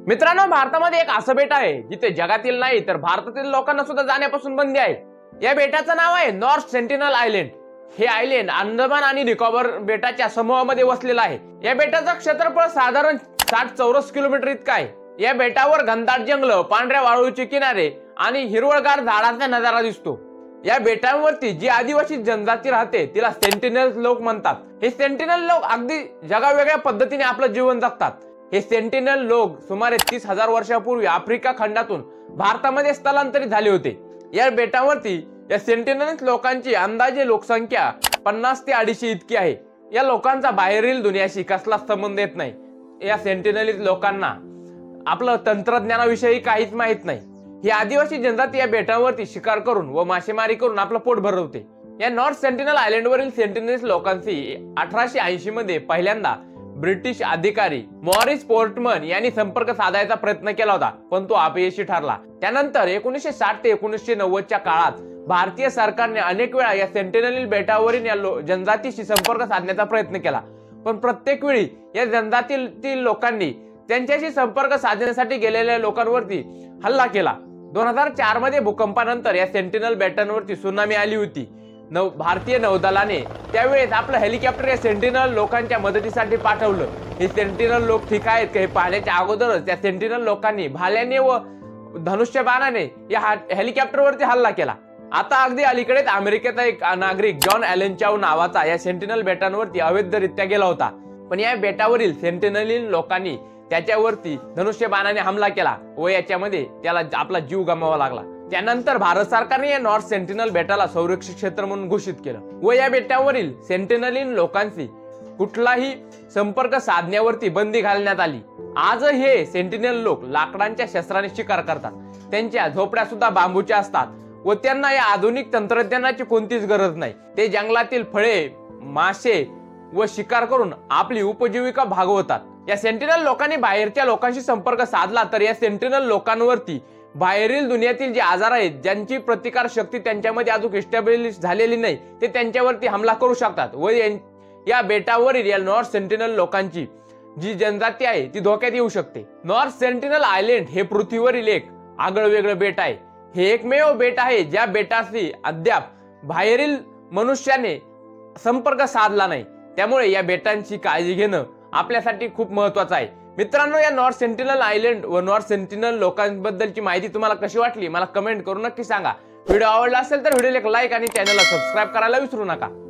मित्रांनो, भारतामध्ये एक असं बेट आहे जिथे जगातील नाही तर भारतातील लोकांना सुद्धा जाण्यापासून बंदी आहे। या बेटाचं नाव आहे नॉर्थ सेंटिनल आयलंड। हे आयलंड अंदमान आणि निकोबार बेटाच्या समूहामध्ये वसलेलं आहे। या बेटाचं क्षेत्रफळ साधारण 60 चौरस किलोमीटर इतकं आहे। या बेटावर घनदाट जंगल, पांढऱ्या वाळूचे किनारे आणि हिरवळगार झाडांचा नजारा दिसतो। या बेटांवरती जी आदिवासी जनजाती राहते तिला सेंटिनल लोक म्हणतात। हे सेंटिनल लोक अगदी जगावेगळ्या पद्धतीने आपलं जीवन जगतात। हे सेंटिनल लोक सुमारे 30,000 वर्षापूर्वी आफ्रिका खंडातून भारतामध्ये स्थलांतरित झाले होते। या बेटावरती या सेंटिनल लोकांची अंदाजे लोकसंख्या 50 ते 250 इतकी आहे। या लोकांचा बाहेरील दुनियाशी कसलाच संबंध येत नाही। या सेंटिनल लोकांना आपलं तंत्रज्ञानाविषयी काहीच माहित नाही। ही आदिवासी जनजाती या बेटावरती शिकार करून व मासेमारी करून आपलं पोट भरवते। या नॉर्थ सेंटिनल आयलंडवरील सेंटिनल लोकांशी 1880 मध्ये पहिल्यांदा ब्रिटिश अधिकारी मॉरिस पोर्टमन यांनी संपर्क साधायचा प्रयत्न केला होता, पण तो अपयशी ठरला। त्यानंतर 1960 ते 1990 च्या काळात भारतीय सरकारने अनेक वेळा या सेंटिनल बेटावरील या जनजातीशी संपर्क साधण्याचा प्रयत्न केला, पण प्रत्येक वेळी या जनजातीतील लोकांनी त्यांच्याशी संपर्क साधण्यासाठी गेलेल्या लोकांवरती हल्ला केला। 2004 मध्ये भूकंपानंतर या सेंटिनल बेटांवरती सुनामी आली होती। भारतीय नौदलाने त्यावेळेस आपलं हेलिकॉप्टर या सेंटिनल लोकांच्या मदतीसाठी पाठवलं। हे सेंटिनल लोक ठीक आहेत का हे पाहण्याच्या अगोदरच त्या सेंटिनल लोकांनी भाल्याने व धनुष्यबाणाने या हेलिकॉप्टरवरती हल्ला केला। आता अगदी अलीकडेच अमेरिकेचा एक नागरिक जॉन ॲलन चाऊ नावाचा या सेंटिनल बेटांवरती अवैधरित्या गेला होता, पण या बेटावरील सेंटिनल लोकांनी त्याच्यावरती धनुष्यबाणाने हमला केला व याच्यामध्ये त्याला आपला जीव गमवावा लागला। त्यानंतर भारत सरकारने या नॉर्थ सेंटिनल बेटाला संरक्षित क्षेत्र म्हणून घोषित केलं व या बेटावरील सेंटिनल लोकांशी कुठलाही संपर्क साधण्यावरती बंदी घालण्यात आली। आज हे सेंटिनल लोक लाकडांच्या शस्त्राने शिकार करतात। त्यांच्या झोपड्या सुद्धा बांबूच्या असतात व त्यांना या आधुनिक तंत्रज्ञानाची कोणतीच गरज नाही। ते जंगलातील फळे, मासे व शिकार करून आपली उपजीविका भागवतात। या सेंटिनल लोकांनी बाहेरच्या लोकांशी संपर्क साधला तर या सेंटिनल लोकांवरती बाहेरील दुनियातील जे आजार आहेत, ज्यांची प्रतिकार शक्ती त्यांच्यामध्ये अजून इस्टॅब्लिश झालेली नाही, ते त्यांच्यावरती हमला करू शकतात व या बेटावरील या नॉर्थ सेंटिनल लोकांची जी जनजाती आहे ती धोक्यात येऊ शकते। नॉर्थ सेंटिनल आयलंड हे पृथ्वीवरील एक आगळवेगळं बेट आहे। हे एकमेव बेट आहे ज्या बेटाशी अद्याप बाहेरील मनुष्याने संपर्क साधला नाही। त्यामुळे या बेटांची काळजी घेणं आपल्यासाठी खूप महत्त्वाचं आहे। मित्रांनो, या नॉर्थ सेंटिनल आयलंड व नॉर्थ सेंटिनल लोकांबद्दलची माहिती तुम्हाला कशी वाटली मला कमेंट करून नक्की सांगा। व्हिडिओ आवडला असेल तर व्हिडिओला एक लाईक आणि चॅनलला सबस्क्राइब करायला विसरू नका।